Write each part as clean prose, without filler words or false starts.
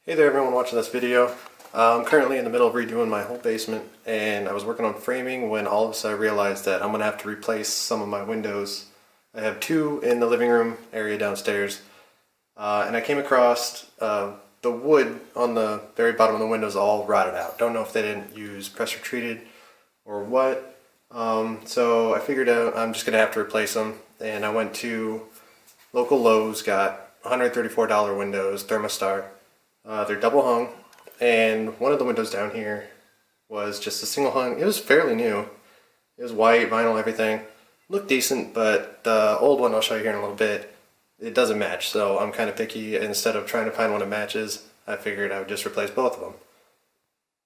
Hey there everyone watching this video. I'm currently in the middle of redoing my whole basement, and I was working on framing when all of a sudden I realized that I'm going to have to replace some of my windows. I have two in the living room area downstairs, and I came across the wood on the very bottom of the windows all rotted out. Don't know if they didn't use pressure treated or what. So I figured out I'm just going to have to replace them, and I went to local Lowe's, got $134 windows, Thermostar. They're double hung, and one of the windows down here was just a single hung. It was fairly new. It was white, vinyl, everything. Looked decent, but the old one I'll show you here in a little bit, it doesn't match, so I'm kind of picky. Instead of trying to find one that matches, I figured I would just replace both of them.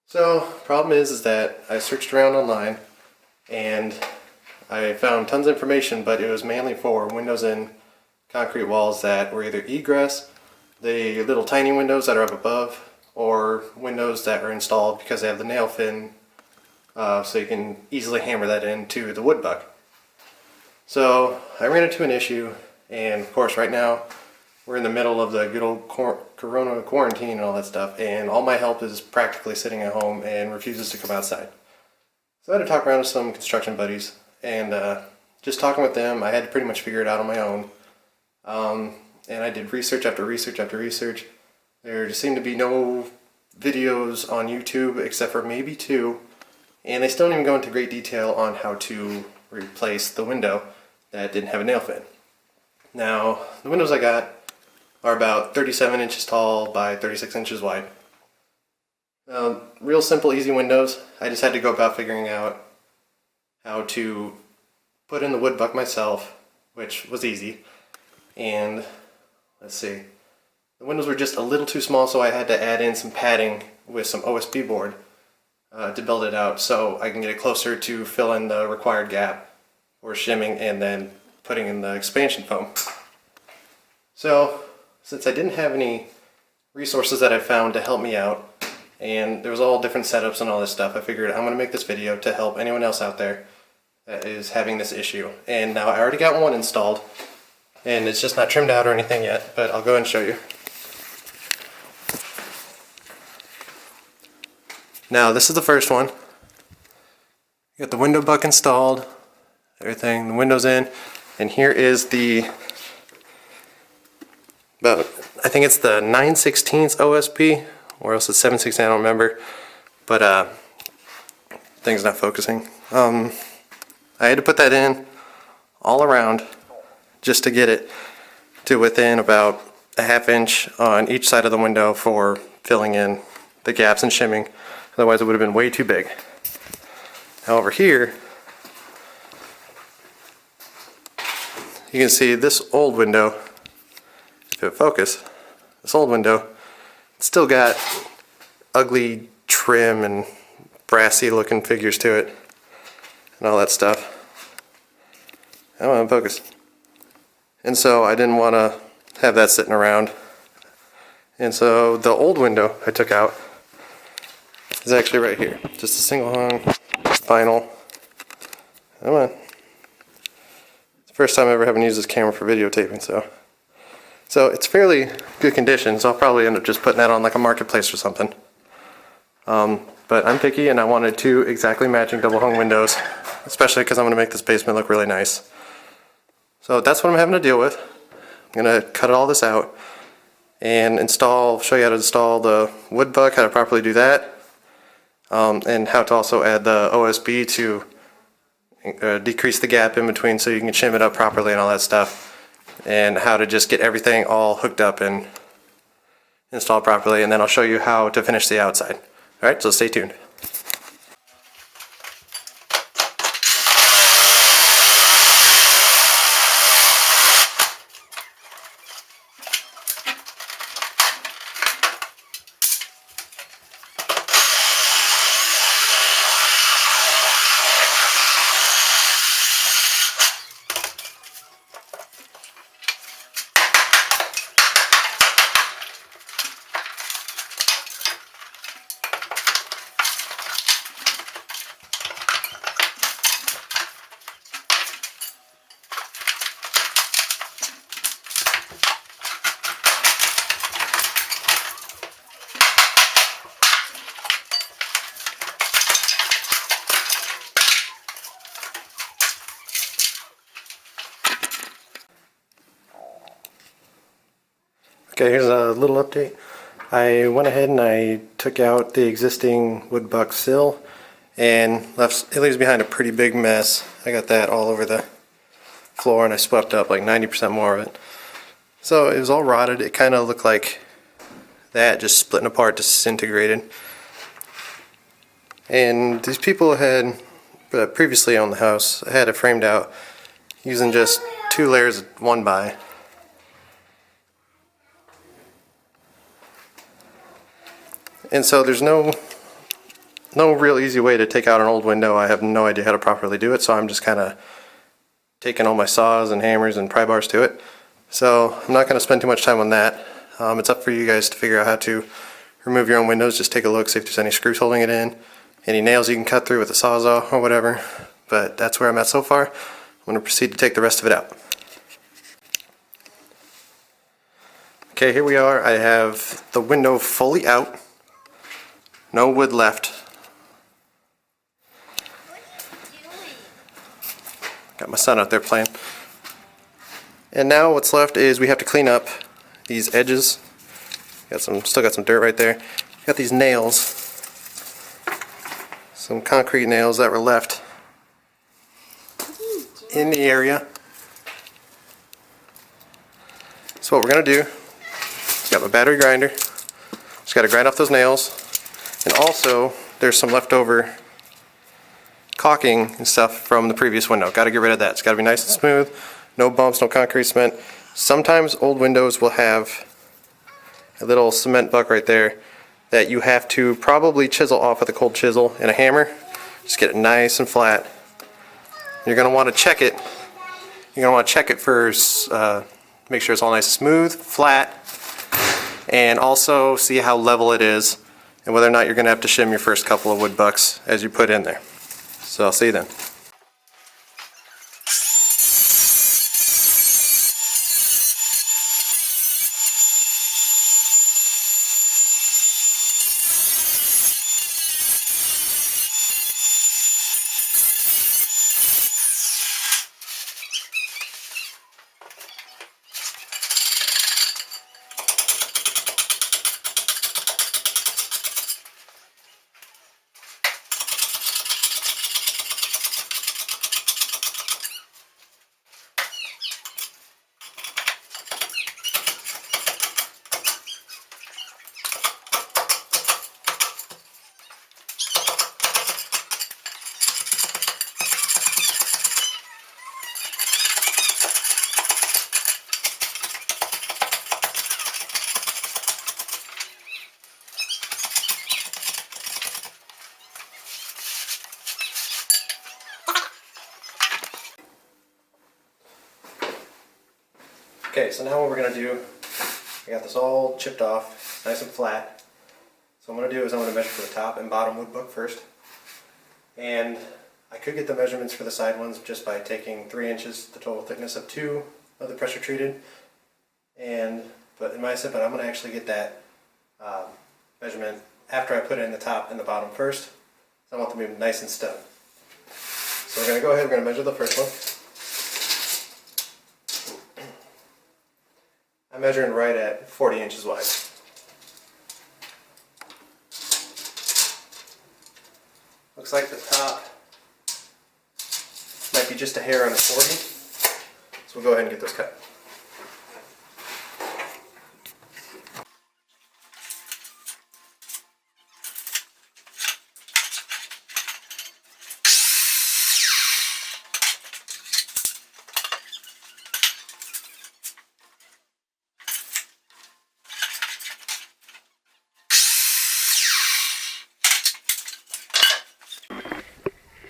So, problem is that I searched around online, and I found tons of information, but it was mainly for windows in concrete walls that were either egress, the little tiny windows that are up above, or windows that are installed because they have the nail fin, so you can easily hammer that into the wood buck. So I ran into an issue, and of course right now we're in the middle of the good old corona quarantine and all that stuff, and all my help is practically sitting at home and refuses to come outside. So I had to talk around with some construction buddies, and just talking with them, I had to pretty much figure it out on my own. And I did research after research after research. There just seemed to be no videos on YouTube except for maybe two, and they still don't even go into great detail on how to replace the window that didn't have a nail fin. Now, the windows I got are about 37 inches tall by 36 inches wide. Real simple, easy windows. I just had to go about figuring out how to put in the wood buck myself, which was easy. And let's see, the windows were just a little too small, so I had to add in some padding with some OSB board to build it out so I can get it closer to fill in the required gap for shimming and then putting in the expansion foam. So since I didn't have any resources that I found to help me out, and there was all different setups and all this stuff, I figured I'm going to make this video to help anyone else out there that is having this issue. And now I already got one installed, and it's just not trimmed out or anything yet, but I'll go ahead and show you. Now this is the first one. Got the window buck installed, everything, the window's in, and here is the, I think it's the 9/16 OSB, or else it's 7/16, I don't remember, but thing's not focusing. I had to put that in all around just to get it to within about a ½ inch on each side of the window for filling in the gaps and shimming. Otherwise it would have been way too big. Now over here, you can see this old window, if it focus, this old window, it's still got ugly trim and brassy looking figures to it and all that stuff. I don't want to focus. And so I didn't want to have that sitting around. And so the old window I took out is actually right here. Just a single hung vinyl. Come on. It's the first time I ever having used this camera for videotaping, so it's fairly good condition, so I'll probably end up just putting that on like a marketplace or something. But I'm picky, and I wanted two exactly matching double hung windows, especially because I'm going to make this basement look really nice. So that's what I'm having to deal with. I'm going to cut all this out and show you how to install the wood buck, how to properly do that, and how to also add the OSB to decrease the gap in between so you can shim it up properly and all that stuff, and how to just get everything all hooked up and installed properly, and then I'll show you how to finish the outside. Alright, so stay tuned. Okay, here's a little update. I went ahead and I took out the existing wood buck sill and it leaves behind a pretty big mess. I got that all over the floor and I swept up like 90% more of it. So it was all rotted. It kind of looked like that, just splitting apart, disintegrated. And these people had previously owned the house, had it framed out using just 2 layers of 1x. And so there's no real easy way to take out an old window. I have no idea how to properly do it, so I'm just kind of taking all my saws and hammers and pry bars to it. So I'm not going to spend too much time on that. It's up for you guys to figure out how to remove your own windows. Just take a look, see if there's any screws holding it in, any nails you can cut through with a sawzall or whatever. But that's where I'm at so far. I'm going to proceed to take the rest of it out. Okay, here we are. I have the window fully out. No wood left. Got my son out there playing. And now what's left is we have to clean up these edges. Still got some dirt right there. Got these nails, some concrete nails that were left in the area. So what we're gonna do, got my battery grinder. Just got to grind off those nails. And also, there's some leftover caulking and stuff from the previous window. Got to get rid of that. It's got to be nice and smooth. No bumps, no concrete cement. Sometimes old windows will have a little cement buck right there that you have to probably chisel off with a cold chisel and a hammer. Just get it nice and flat. You're going to want to check it. You're going to want to check it first. Make sure it's all nice and smooth, flat, and also see how level it is and whether or not you're going to have to shim your first couple of wood bucks as you put in there. So I'll see you then. Okay, so now what we're going to do, I got this all chipped off, nice and flat. So what I'm going to do is I'm going to measure for the top and bottom wood buck first. And I could get the measurements for the side ones just by taking 3 inches, the total thickness of 2 of the pressure treated. But in my estimate, I'm going to actually get that measurement after I put in the top and the bottom first. So I want them to be nice and snug. So we're going to go ahead, we're going to measure the first one. I'm measuring right at 40 inches wide. Looks like the top might be just a hair under 40. So we'll go ahead and get those cut.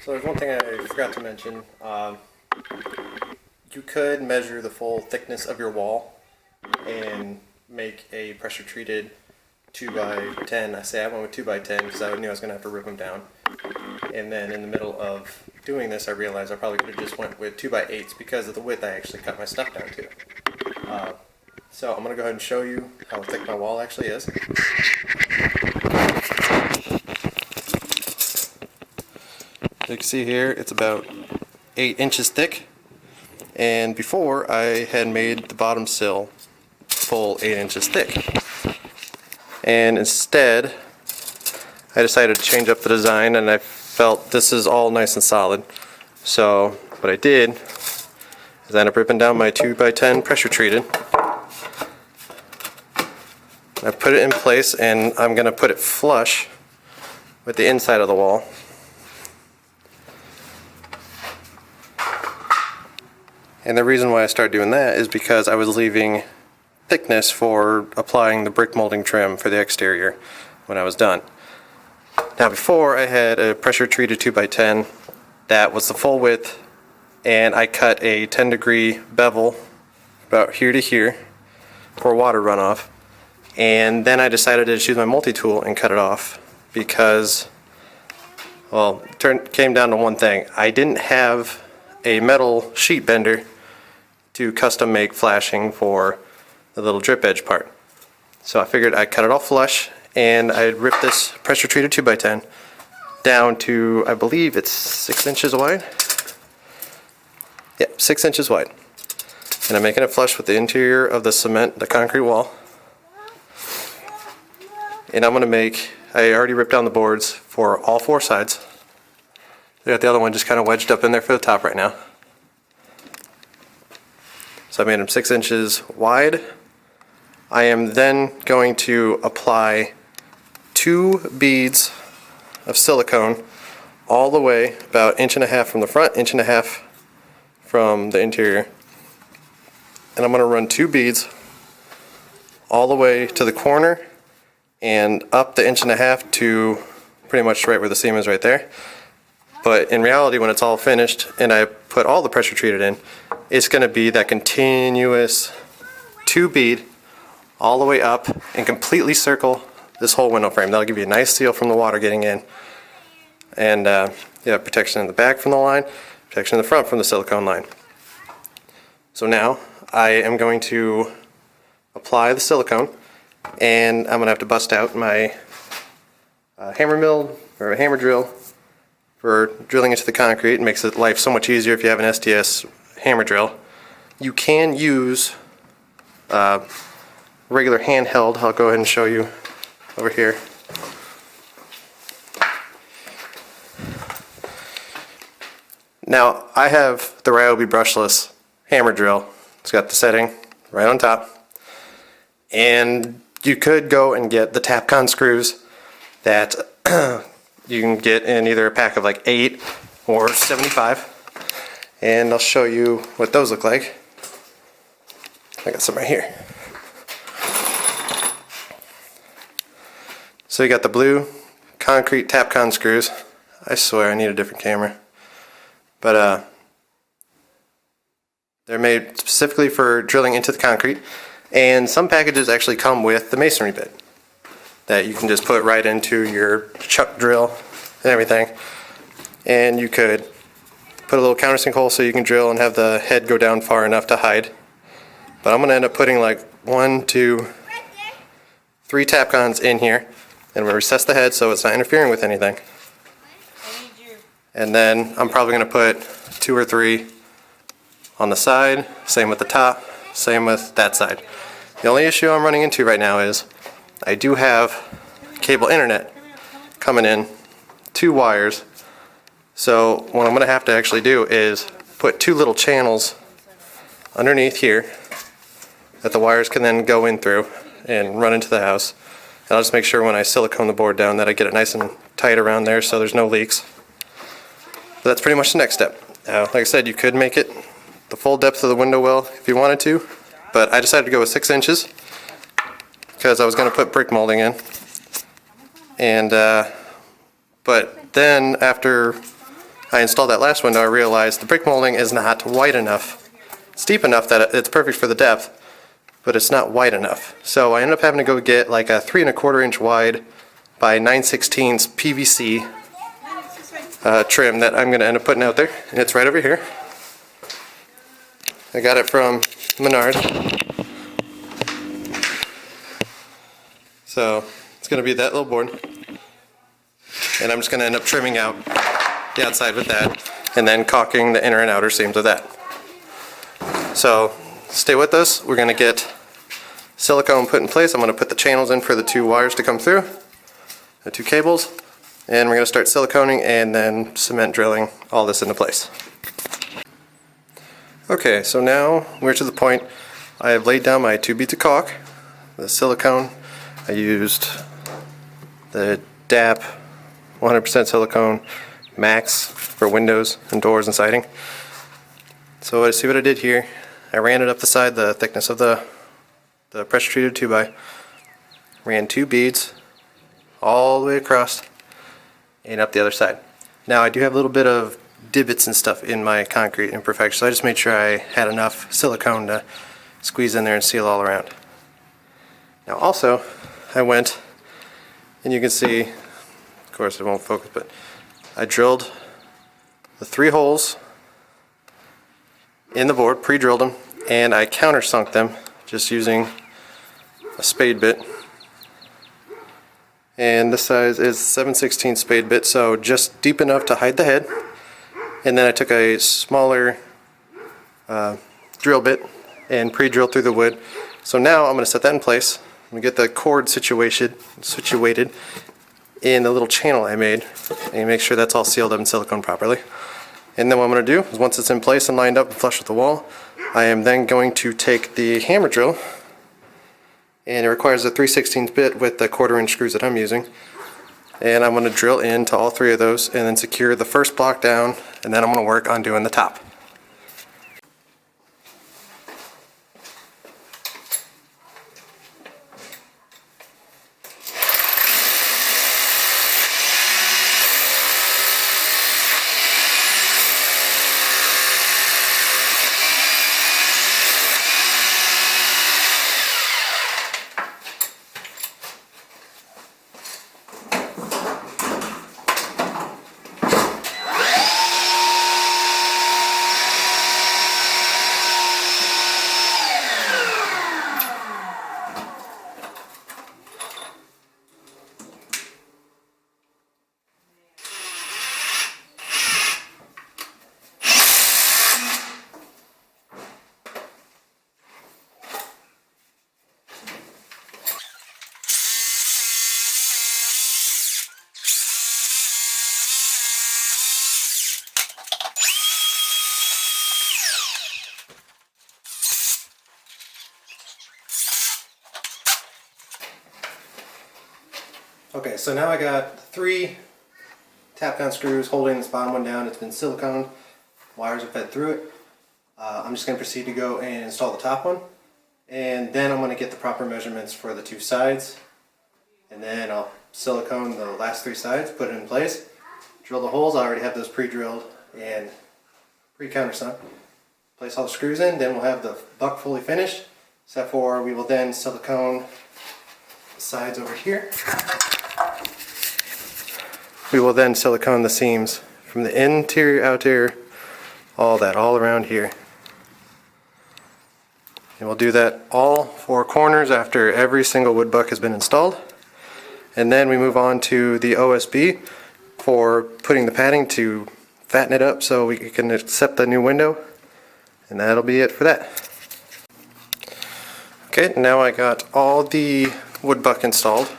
So there's one thing I forgot to mention. You could measure the full thickness of your wall and make a pressure treated 2x10. I say I went with 2x10 because I knew I was going to have to rip them down. And then in the middle of doing this I realized I probably could have just went with 2x8s because of the width I actually cut my stuff down to. So I'm going to go ahead and show you how thick my wall actually is. You can see here it's about 8 inches thick, and before I had made the bottom sill full 8 inches thick. And instead, I decided to change up the design, and I felt this is all nice and solid. So what I did is I ended up ripping down my 2x10 pressure treated. I put it in place, and I'm going to put it flush with the inside of the wall. And the reason why I started doing that is because I was leaving thickness for applying the brick molding trim for the exterior when I was done. Now before, I had a pressure treated 2x10 that was the full width, and I cut a 10-degree bevel about here to here for water runoff. And then I decided to just use my multi-tool and cut it off because, well, it came down to one thing. I didn't have a metal sheet bender to custom make flashing for the little drip edge part. So I figured I'd cut it all flush, and I'd rip this pressure treated 2x10 down to, I believe it's 6 inches wide. Yeah, 6 inches wide. And I'm making it flush with the interior of the cement, the concrete wall. And I'm going to make, I already ripped down the boards for all 4 sides. I got the other one just kind of wedged up in there for the top right now. So I made them 6 inches wide. I am then going to apply 2 beads of silicone all the way about 1.5 inches from the front, 1.5 inches from the interior. And I'm going to run 2 beads all the way to the corner and up the 1.5 inches to pretty much right where the seam is right there. But in reality, when it's all finished and I put all the pressure treated in, it's going to be that continuous 2 bead all the way up and completely circle this whole window frame. That'll give you a nice seal from the water getting in. And yeah, protection in the back from the line, protection in the front from the silicone line. So now I am going to apply the silicone, and I'm going to have to bust out my hammer mill or a hammer drill for drilling into the concrete. It makes life so much easier if you have an SDS hammer drill. You can use regular handheld. I'll go ahead and show you over here. Now I have the Ryobi brushless hammer drill. It's got the setting right on top, and you could go and get the Tapcon screws that you can get in either a pack of like 8 or 75, and I'll show you what those look like. I got some right here. So you got the blue concrete Tapcon screws. I swear I need a different camera. But they're made specifically for drilling into the concrete, and some packages actually come with the masonry bit that you can just put right into your chuck drill and everything. And you could put a little countersink hole so you can drill and have the head go down far enough to hide. But I'm going to end up putting like 1, 2, 3 Tapcons in here, and we'll recess the head so it's not interfering with anything. And then I'm probably going to put 2 or 3 on the side, same with the top, same with that side. The only issue I'm running into right now is I do have cable internet coming in, 2 wires. So what I'm going to have to actually do is put 2 little channels underneath here that the wires can then go in through and run into the house. And I'll just make sure when I silicone the board down that I get it nice and tight around there so there's no leaks. But that's pretty much the next step. Now, like I said, you could make it the full depth of the window well if you wanted to, but I decided to go with 6 inches because I was going to put brick molding in. And but then after I installed that last window, I realized the brick molding is not wide enough. It's deep enough that it's perfect for the depth, but it's not wide enough. So I ended up having to go get like a 3¼ inch wide by 9/16 PVC trim that I'm going to end up putting out there, and it's right over here. I got it from Menards. So it's going to be that little board, and I'm just going to end up trimming out the outside with that, and then caulking the inner and outer seams with that. So stay with us. We're going to get silicone put in place, I'm going to put the channels in for the 2 wires to come through, the 2 cables, and we're going to start siliconing and then cement drilling all this into place. Okay, so now we're to the point I have laid down my 2 beads of caulk, the silicone. I used the DAP 100% silicone max for windows and doors and siding. So see what I did here. I ran it up the side, the thickness of the pressure treated 2x. Ran 2 beads all the way across and up the other side. Now I do have a little bit of divots and stuff in my concrete imperfection, so I just made sure I had enough silicone to squeeze in there and seal all around. Now also I went, and you can see, of course it won't focus, but I drilled the 3 holes in the board, pre-drilled them, and I countersunk them just using a spade bit. And this size is 7/16 spade bit, so just deep enough to hide the head. And then I took a smaller drill bit and pre-drilled through the wood. So now I'm going to set that in place. I'm going to get the cord situated in the little channel I made and make sure that's all sealed up in silicone properly. And then what I'm going to do is once it's in place and lined up and flush with the wall, I am then going to take the hammer drill, and it requires a 3/16 bit with the 1/4" screws that I'm using, and I'm going to drill into all 3 of those and then secure the first block down, and then I'm going to work on doing the top. Okay, so now I got 3 tap down screws holding this bottom one down. It's been siliconed, wires are fed through it. I'm just going to proceed to go and install the top one, and then I'm going to get the proper measurements for the 2 sides, and then I'll silicone the last 3 sides, put it in place, drill the holes. I already have those pre-drilled and pre-countersunk. Place all the screws in, then we'll have the buck fully finished, except for we will then silicone the sides over here. We will then silicone the seams from the interior, outerior, all around here. And we'll do that all 4 corners after every single wood buck has been installed. And then we move on to the OSB for putting the padding to fatten it up so we can accept the new window. And that'll be it for that. Okay, now I got all the wood buck installed.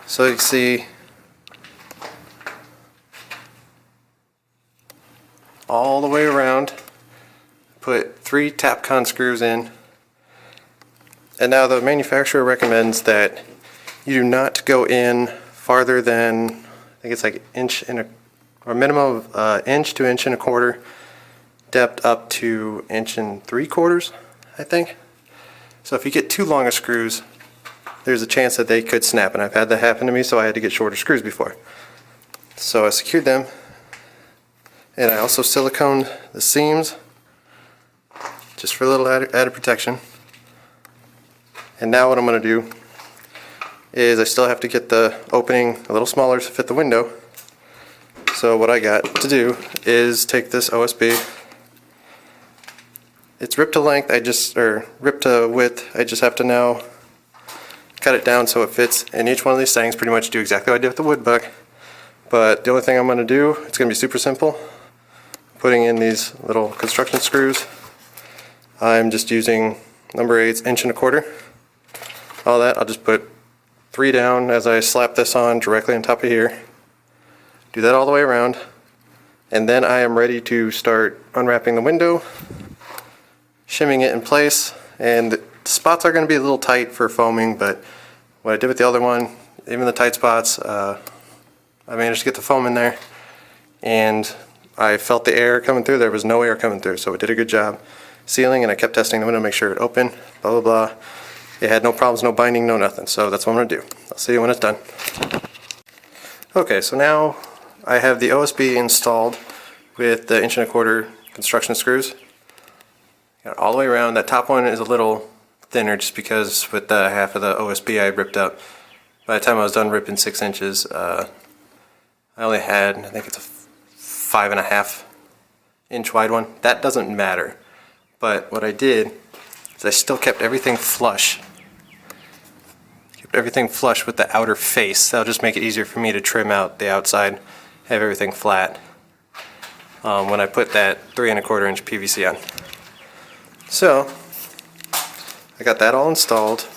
So you can see all the way around, put 3 Tapcon screws in, and now the manufacturer recommends that you do not go in farther than, I think it's like or minimum of inch to 1.25 inches, depth up to 1 3/4 inches, I think. So if you get too long of screws, there's a chance that they could snap, and I've had that happen to me, so I had to get shorter screws before. So I secured them. And I also siliconed the seams just for a little added protection. And now what I'm going to do is I still have to get the opening a little smaller to fit the window. So what I got to do is take this OSB. It's ripped to length, ripped to width. I just have to now cut it down so it fits in each one of these things. Pretty much do exactly what I did with the wood buck. But the only thing I'm going to do, it's going to be super simple. Putting in these little construction screws. I'm just using number 8's 1.25 inches. all that, I'll just put 3 down as I slap this on directly on top of here. Do that all the way around. And then I am ready to start unwrapping the window, shimming it in place. And the spots are going to be a little tight for foaming, but what I did with the other one, even the tight spots, I managed to get the foam in there. And I felt the air coming through. There was no air coming through, so it did a good job sealing, and I kept testing the window to make sure it opened, blah, blah, blah. It had no problems, no binding, no nothing. So that's what I'm going to do. I'll see you when it's done. Okay, so now I have the OSB installed with the 1¼ construction screws. Got it all the way around. That top one is a little thinner just because with the half of the OSB I ripped up. By the time I was done ripping 6 inches, I only had, I think it's a 5.5 inch wide one. That doesn't matter. But what I did is I still kept everything flush. Kept everything flush with the outer face. That'll just make it easier for me to trim out the outside, have everything flat when I put that 3¼ inch PVC on. So I got that all installed.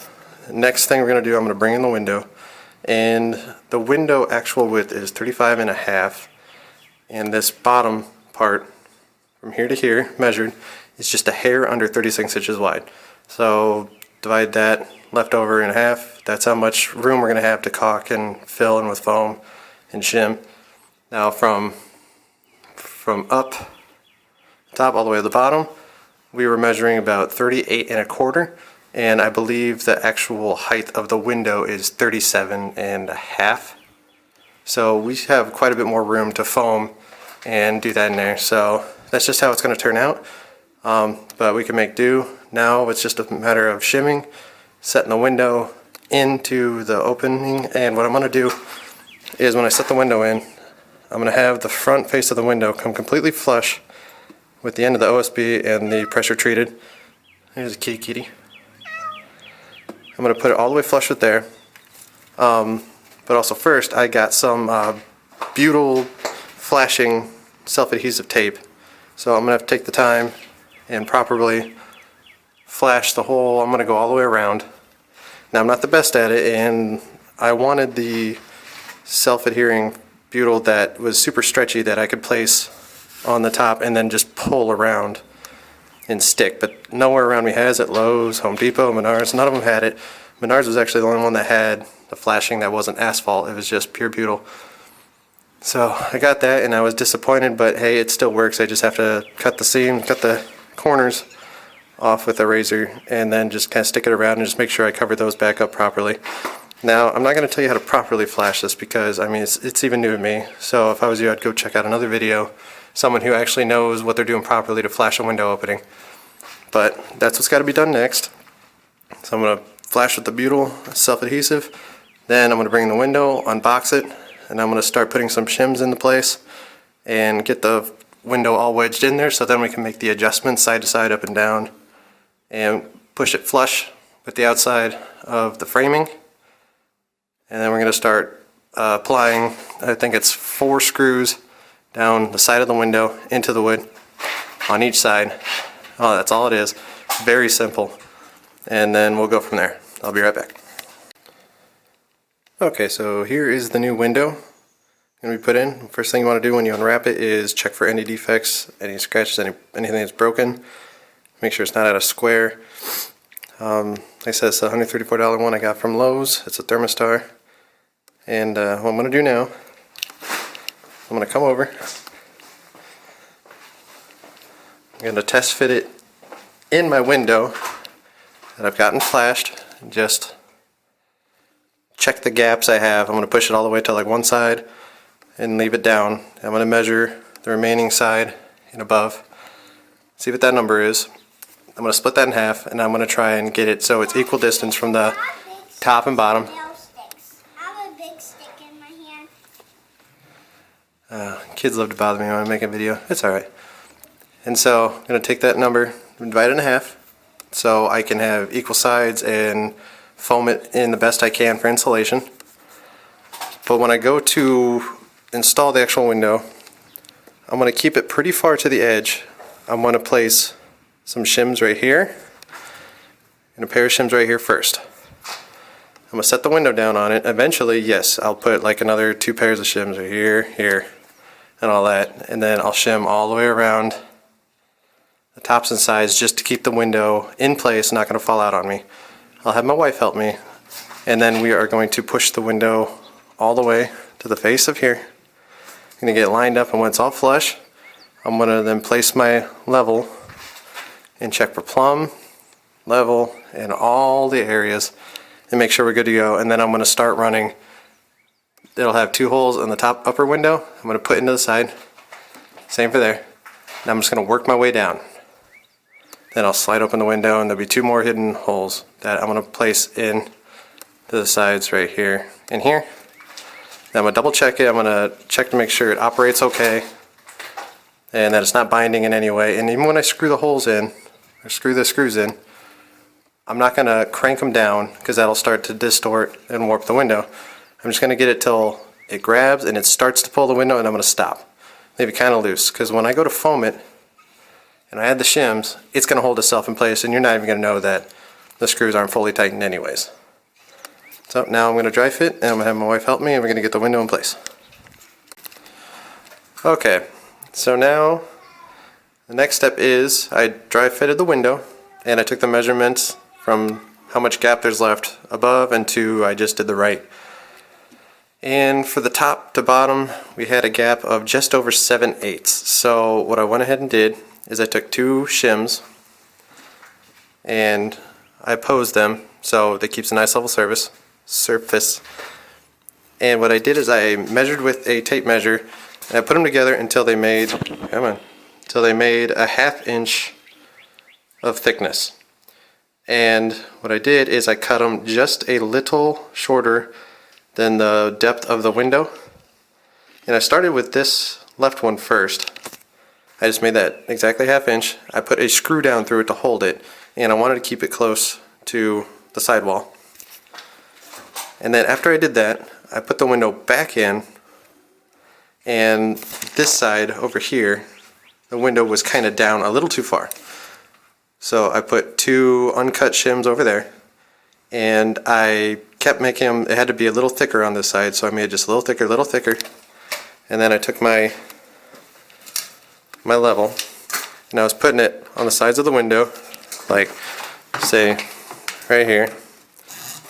Next thing we're going to do, I'm going to bring in the window. And the window actual width is 35.5, and this bottom part from here to here measured is just a hair under 36 inches wide. So divide that leftover in half. That's how much room we're going to have to caulk and fill in with foam and shim. Now from up top all the way to the bottom, we were measuring about 38.25. And I believe the actual height of the window is 37.5. So we have quite a bit more room to foam and do that in there. So that's just how it's going to turn out. But we can make do. Now it's just a matter of shimming, setting the window into the opening. And what I'm going to do is when I set the window in, I'm going to have the front face of the window come completely flush with the end of the OSB and the pressure treated. There's a kitty. I'm going to put it all the way flush with there. But also first I got some butyl flashing self-adhesive tape. So I'm going to have to take the time and properly flash the whole. I'm going to go all the way around. Now I'm not the best at it, and I wanted the self-adhering butyl that was super stretchy that I could place on the top and then just pull around and stick, but nowhere around me has it. Lowe's, Home Depot, Menards, none of them had it. Menards was actually the only one that had the flashing that wasn't asphalt, it was just pure butyl. So I got that and I was disappointed, but hey, it still works. I just have to cut the seam, cut the corners off with a razor, and then just kind of stick it around and just make sure I cover those back up properly. Now, I'm not going to tell you how to properly flash this because, I mean, it's even new to me. So if I was you, I'd go check out another video, someone who actually knows what they're doing properly to flash a window opening. But that's what's got to be done next. So I'm going to flash with the butyl self-adhesive. Then I'm going to bring in the window, unbox it, and I'm going to start putting some shims into place and get the window all wedged in there so then we can make the adjustments side to side, up and down, and push it flush with the outside of the framing. And then we're going to start applying, I think it's 4 screws down the side of the window into the wood on each side. Oh, that's all it is. Very simple. And then we'll go from there. I'll be right back. Okay, so here is the new window going to be put in. First thing you want to do when you unwrap it is check for any defects, any scratches, anything that's broken. Make sure it's not out of square. Like I said, it's a $134 one I got from Lowe's. It's a Thermistar. And what I'm going to do now, I'm going to come over. I'm going to test fit it in my window that I've gotten flashed. And just check the gaps I have. I'm going to push it all the way to like one side and leave it down. I'm going to measure the remaining side and above. See what that number is. I'm going to split that in half, and I'm going to try and get it so it's equal distance from the top and bottom. Kids love to bother me when I make a video. It's alright. And so I'm going to take that number and divide it in half so I can have equal sides and foam it in the best I can for insulation. But when I go to install the actual window, I'm going to keep it pretty far to the edge. I'm going to place some shims right here and a pair of shims right here first. I'm gonna set the window down on it. Eventually, yes, I'll put like another 2 pairs of shims right here, here, and all that. And then I'll shim all the way around the tops and sides just to keep the window in place, not gonna fall out on me. I'll have my wife help me. And then we are going to push the window all the way to the face of here. I'm gonna get lined up, and when it's all flush, I'm gonna then place my level and check for plumb, level, and all the areas, and make sure we're good to go. And then I'm gonna start running. It'll have 2 holes in the top upper window. I'm gonna put into the side. Same for there. And I'm just gonna work my way down. Then I'll slide open the window, and there'll be 2 more hidden holes that I'm gonna place in to the sides right here and here. Then I'm gonna double check it. I'm gonna check to make sure it operates okay and that it's not binding in any way. And even when I screw the holes in, or screw the screws in, I'm not gonna crank them down because that'll start to distort and warp the window. I'm just gonna get it till it grabs and it starts to pull the window, and I'm gonna stop. Leave it kind of loose, because when I go to foam it and I add the shims, it's gonna hold itself in place, and you're not even gonna know that the screws aren't fully tightened anyways. So now I'm gonna dry fit, and I'm gonna have my wife help me, and we're gonna get the window in place. Okay, so now the next step is I dry fitted the window, and I took the measurements from how much gap there's left above and to I just did the right. And for the top to bottom, we had a gap of just over 7/8. So what I went ahead and did is I took 2 shims and I posed them so that keeps a nice level surface. And what I did is I measured with a tape measure, and I put them together until they made, until they made a 1/2 inch of thickness. And what I did is I cut them just a little shorter than the depth of the window. And I started with this left one first. I just made that exactly 1/2 inch. I put a screw down through it to hold it, and I wanted to keep it close to the sidewall. And then after I did that, I put the window back in, and this side over here, the window was kind of down a little too far. So I put 2 uncut shims over there, and I kept making them, it had to be a little thicker on this side, so I made it just a little thicker, and then I took my level, and I was putting it on the sides of the window, like say right here,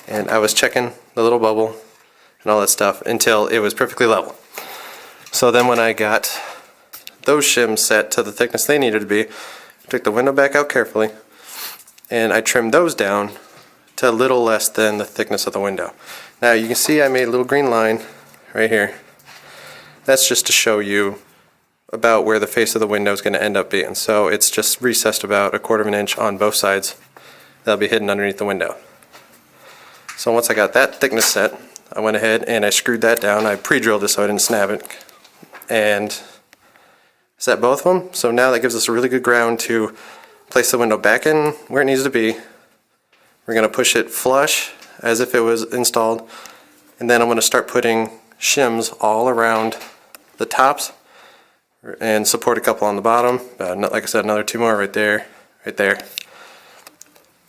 and I was checking the little bubble and all that stuff until it was perfectly level. So then when I got those shims set to the thickness they needed to be, I took the window back out carefully, and I trimmed those down to a little less than the thickness of the window. Now you can see I made a little green line right here. That's just to show you about where the face of the window is going to end up being. So it's just recessed about 1/4 inch on both sides. That'll be hidden underneath the window. So once I got that thickness set, I went ahead and I screwed that down. I pre-drilled it so I didn't snap it, and set both of them. So now that gives us a really good ground to place the window back in where it needs to be. We're going to push it flush as if it was installed, and then I'm going to start putting shims all around the tops and support a couple on the bottom. Like I said, another 2 more right there, right there.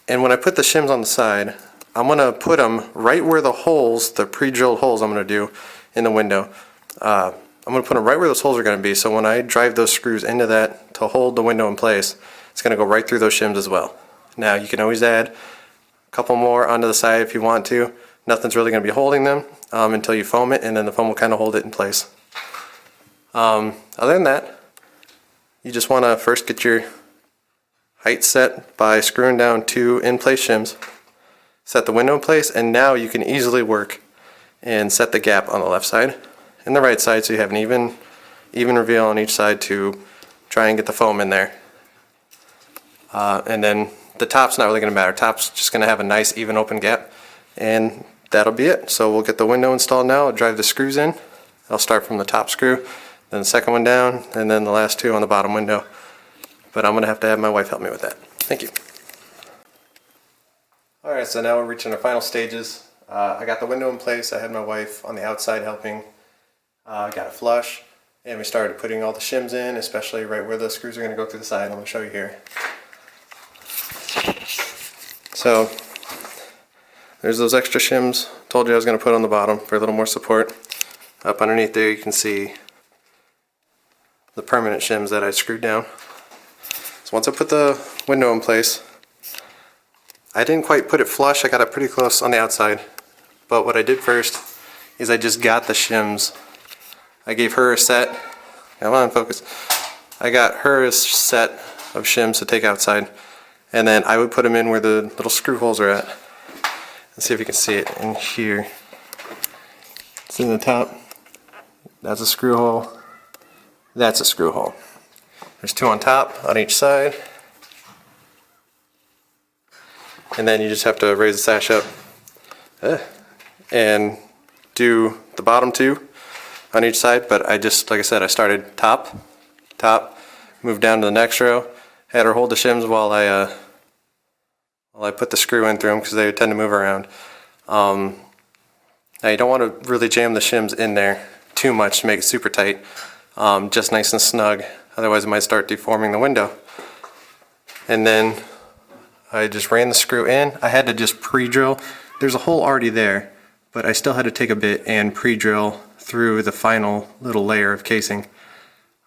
And when I put the shims on the side, I'm going to put them right where the holes, the pre-drilled holes I'm going to do in the window. I'm going to put them right where those holes are going to be, so when I drive those screws into that to hold the window in place, it's going to go right through those shims as well. Now you can always add a couple more onto the side if you want to. Nothing's really going to be holding them until you foam it, and then the foam will kind of hold it in place. Other than that, you just want to first get your height set by screwing down 2 in-place shims. Set the window in place, and now you can easily work and set the gap on the left side and the right side so you have an even reveal on each side to try and get the foam in there. And then the top's not really going to matter. Top's just going to have a nice even open gap, and that'll be it. So we'll get the window installed now. I'll drive the screws in. I'll start from the top screw, then the second one down, and then the last 2 on the bottom window. But I'm going to have my wife help me with that. Thank you. Alright, so now we're reaching our final stages. I got the window in place. I had my wife on the outside helping. Got it flush, and we started putting all the shims in, especially right where the screws are going to go through the side. I'm going to show you here. So There's those extra shims. Told you I was going to put on the bottom for a little more support. Up underneath there you can see the permanent shims that I screwed down. So once I put the window in place, I didn't quite put it flush. I got it pretty close on the outside. But what I did first is I just got the shims. I gave her a set. Come on, focus. I got her a set of shims to take outside, and then I would put them in where the little screw holes are at. Let's see if you can see it in here. It's in the top. That's a screw hole. That's a screw hole. There's two on top, on each side. And then you just have to raise the sash up and do the bottom two on each side. But I just, like I said, I started top, moved down to the next row, had her hold the shims while I put the screw in through them because they tend to move around. Now you don't want to really jam the shims in there too much to make it super tight, just nice and snug, otherwise it might start deforming the window. And then I just ran the screw in. I had to just pre-drill. There's a hole already there, but I still had to take a bit and pre-drill through the final little layer of casing,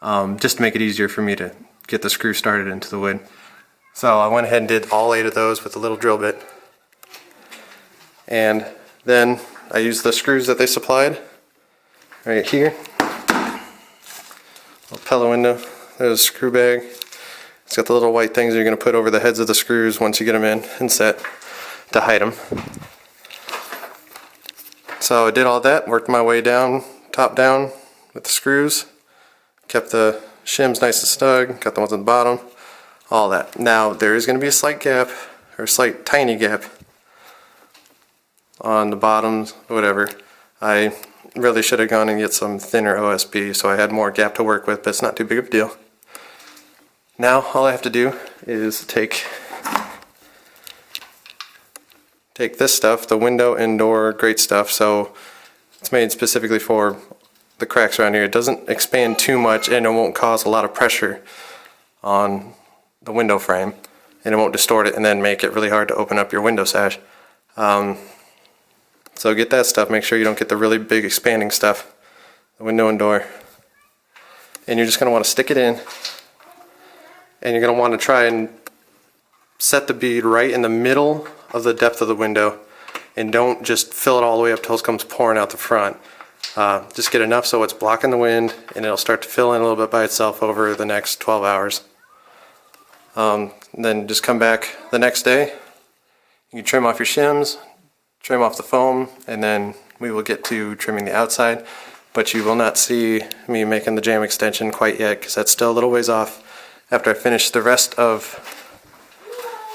just to make it easier for me to get the screw started into the wood. So I went ahead and did all 8 of those with a little drill bit. And then I used the screws that they supplied right here. Little pillow window. There's a screw bag. It's got the little white things you're going to put over the heads of the screws once you get them in and set to hide them. So I did all that, worked my way down, top down with the screws, kept the shims nice and snug, got the ones on the bottom, all that. Now there is going to be a slight gap, or a slight tiny gap on the bottoms, whatever. I really should have gone and get some thinner OSB so I had more gap to work with, but it's not too big of a deal. Now all I have to do is take this stuff, the window and door grate stuff, so it's made specifically for the cracks around here. It doesn't expand too much and it won't cause a lot of pressure on the window frame, and it won't distort it and then make it really hard to open up your window sash. So get that stuff, make sure you don't get the really big expanding stuff, the window and door. And you're just going to want to stick it in, and you're going to want to try and set the bead right in the middle of the depth of the window, and don't just fill it all the way up till it comes pouring out the front. Just get enough so it's blocking the wind, and it'll start to fill in a little bit by itself over the next 12 hours. Then just come back the next day. You can trim off your shims, trim off the foam, and then we will get to trimming the outside. But you will not see me making the jam extension quite yet because that's still a little ways off after I finish the rest of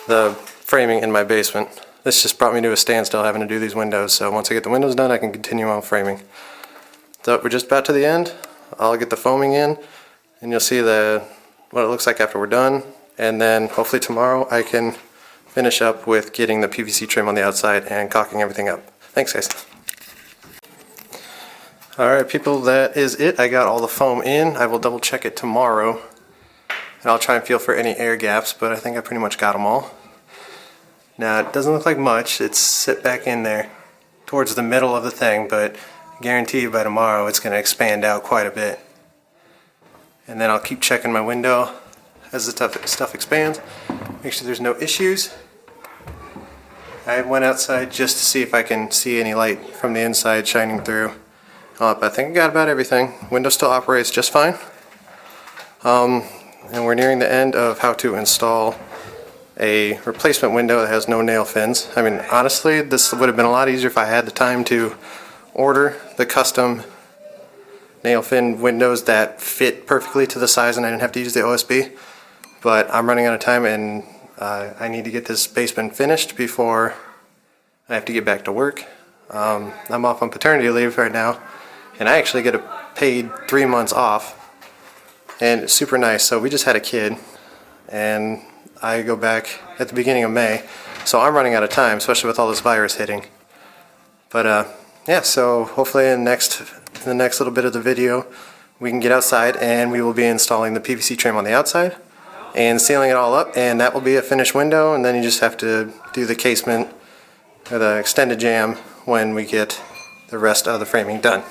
the framing in my basement. This just brought me to a standstill having to do these windows, so once I get the windows done I can continue on framing. So we're just about to the end. I'll get the foaming in and you'll see what it looks like after we're done, and then hopefully tomorrow I can finish up with getting the PVC trim on the outside and caulking everything up. Thanks guys. Alright people, that is it. I got all the foam in. I will double check it tomorrow and I'll try and feel for any air gaps, but I think I pretty much got them all. Now it doesn't look like much. It's set back in there towards the middle of the thing, but I guarantee you by tomorrow it's going to expand out quite a bit. And then I'll keep checking my window as the stuff expands, make sure there's no issues. I went outside just to see if I can see any light from the inside shining through. But I think I got about everything. Window still operates just fine. And we're nearing the end of how to install a replacement window that has no nail fins. I mean, honestly, this would have been a lot easier if I had the time to order the custom nail fin windows that fit perfectly to the size and I didn't have to use the OSB. But I'm running out of time and I need to get this basement finished before I have to get back to work. I'm off on paternity leave right now, and I actually get paid 3 months off, and it's super nice. So we just had a kid, and I go back at the beginning of May, so I'm running out of time, especially with all this virus hitting. But yeah, so hopefully in the next little bit of the video we can get outside and we will be installing the PVC trim on the outside and sealing it all up, and that will be a finished window, and then you just have to do the casement or the extended jamb when we get the rest of the framing done.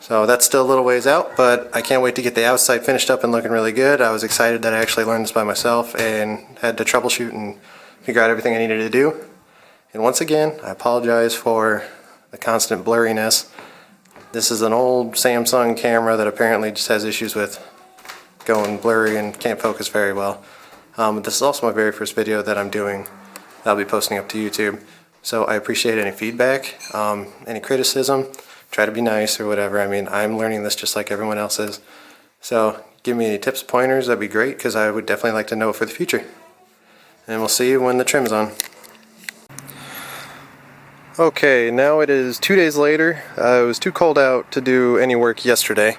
So that's still a little ways out, but I can't wait to get the outside finished up and looking really good. I was excited that I actually learned this by myself and had to troubleshoot and figure out everything I needed to do. And once again, I apologize for the constant blurriness. This is an old Samsung camera that apparently just has issues with going blurry and can't focus very well. This is also my very first video that I'm doing that I'll be posting up to YouTube. So I appreciate any feedback, any criticism. Try to be nice or whatever. I mean, I'm learning this just like everyone else is. So give me any tips, pointers, that'd be great, because I would definitely like to know for the future. And we'll see you when the trim's on. Okay, now it is 2 days later. It was too cold out to do any work yesterday.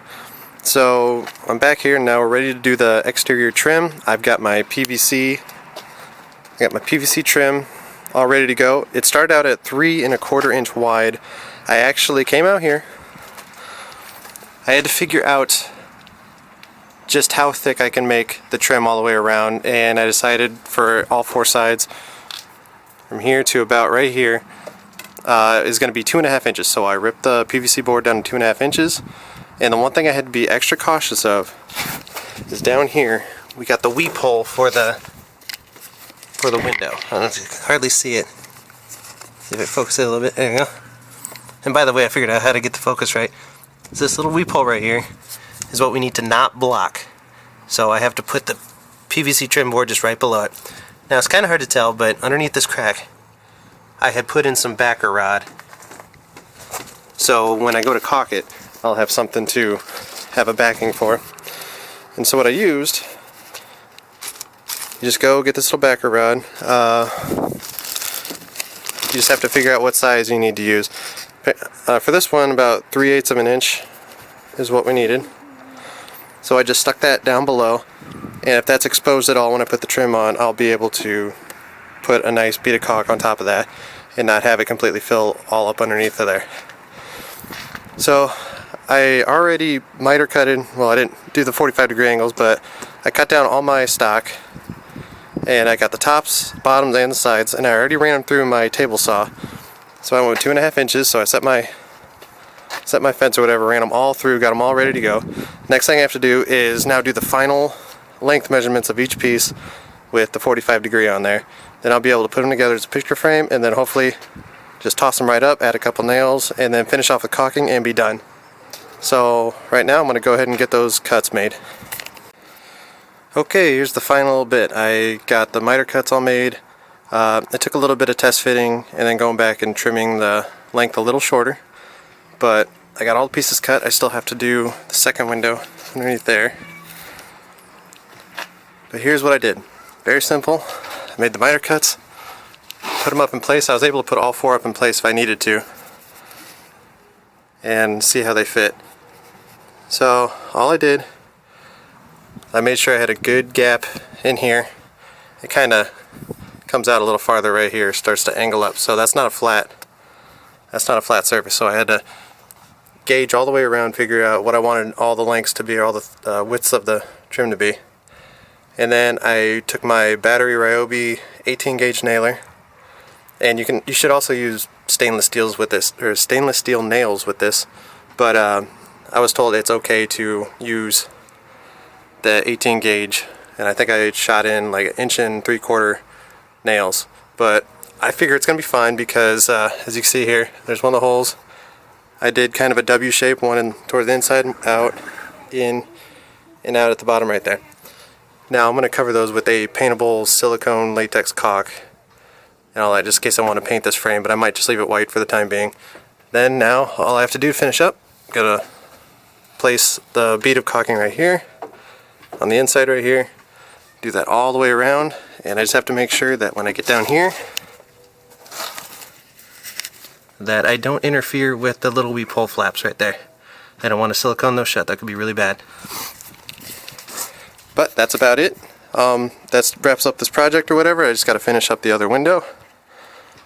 So I'm back here now. We're ready to do the exterior trim. I've got my PVC. I got my PVC trim all ready to go. It started out at 3 1/4 inch wide. I actually came out here. I had to figure out just how thick I can make the trim all the way around, and I decided for all 4 sides from here to about right here is going to be 2 1/2 inches. So I ripped the PVC board down to 2 1/2 inches, and the one thing I had to be extra cautious of is down here we got the weep hole for the window. I don't know if you can hardly see it. See if it focuses a little bit. There you go. And by the way, I figured out how to get the focus right. So this little weep hole right here is what we need to not block. So I have to put the PVC trim board just right below it. Now it's kind of hard to tell, but underneath this crack I had put in some backer rod. So when I go to caulk it, I'll have something to have a backing for. And so what I used, you just go get this little backer rod. You just have to figure out what size you need to use. For this one, about 3/8 of an inch is what we needed. So I just stuck that down below, and if that's exposed at all when I put the trim on, I'll be able to put a nice bead of caulk on top of that and not have it completely fill all up underneath of there. So I already miter cutted, well, I didn't do the 45-degree angles, but I cut down all my stock, and I got the tops, bottoms, and the sides, and I already ran them through my table saw. So I went with 2 1/2 inches, so I set my fence or whatever, ran them all through, got them all ready to go. Next thing I have to do is now do the final length measurements of each piece with the 45-degree on there. Then I'll be able to put them together as a picture frame, and then hopefully just toss them right up, add a couple nails, and then finish off the caulking and be done. So right now I'm going to go ahead and get those cuts made. Okay, here's the final bit. I got the miter cuts all made. It took a little bit of test fitting and then going back and trimming the length a little shorter, but I got all the pieces cut. I still have to do the second window underneath there. But here's what I did. Very simple. I made the miter cuts, put them up in place. I was able to put all 4 up in place if I needed to, and see how they fit. So all I did, I made sure I had a good gap in here. It kind of comes out a little farther right here, starts to angle up, so that's not a flat surface. So I had to gauge all the way around, figure out what I wanted all the lengths to be, or all the widths of the trim to be. And then I took my battery Ryobi 18 gauge nailer, and you should also use stainless steels with this, or stainless steel nails with this, but I was told it's okay to use the 18 gauge, and I think I shot in like 1 3/4 inch nails, but I figure it's gonna be fine because as you can see here, there's one of the holes. I did kind of a W shape, one toward the inside, out, in, and out at the bottom right there. Now I'm gonna cover those with a paintable silicone latex caulk and all that, just in case I want to paint this frame, but I might just leave it white for the time being. Then now all I have to do to finish up, gotta place the bead of caulking right here on the inside right here, do that all the way around, and I just have to make sure that when I get down here that I don't interfere with the little weep hole flaps right there. I don't want to silicone those shut, that could be really bad. But that's about it. That wraps up this project or whatever. I just got to finish up the other window.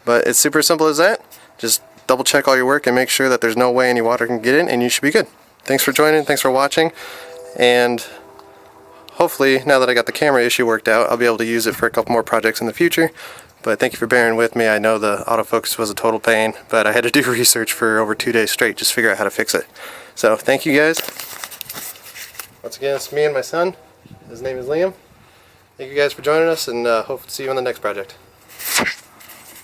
But it's super simple as that. Just double check all your work and make sure that there's no way any water can get in, and you should be good. Thanks for joining, thanks for watching, and hopefully now that I got the camera issue worked out, I'll be able to use it for a couple more projects in the future. But thank you for bearing with me. I know the autofocus was a total pain, but I had to do research for over 2 days straight just to figure out how to fix it. So thank you guys. Once again, it's me and my son. His name is Liam. Thank you guys for joining us, and hope to see you on the next project.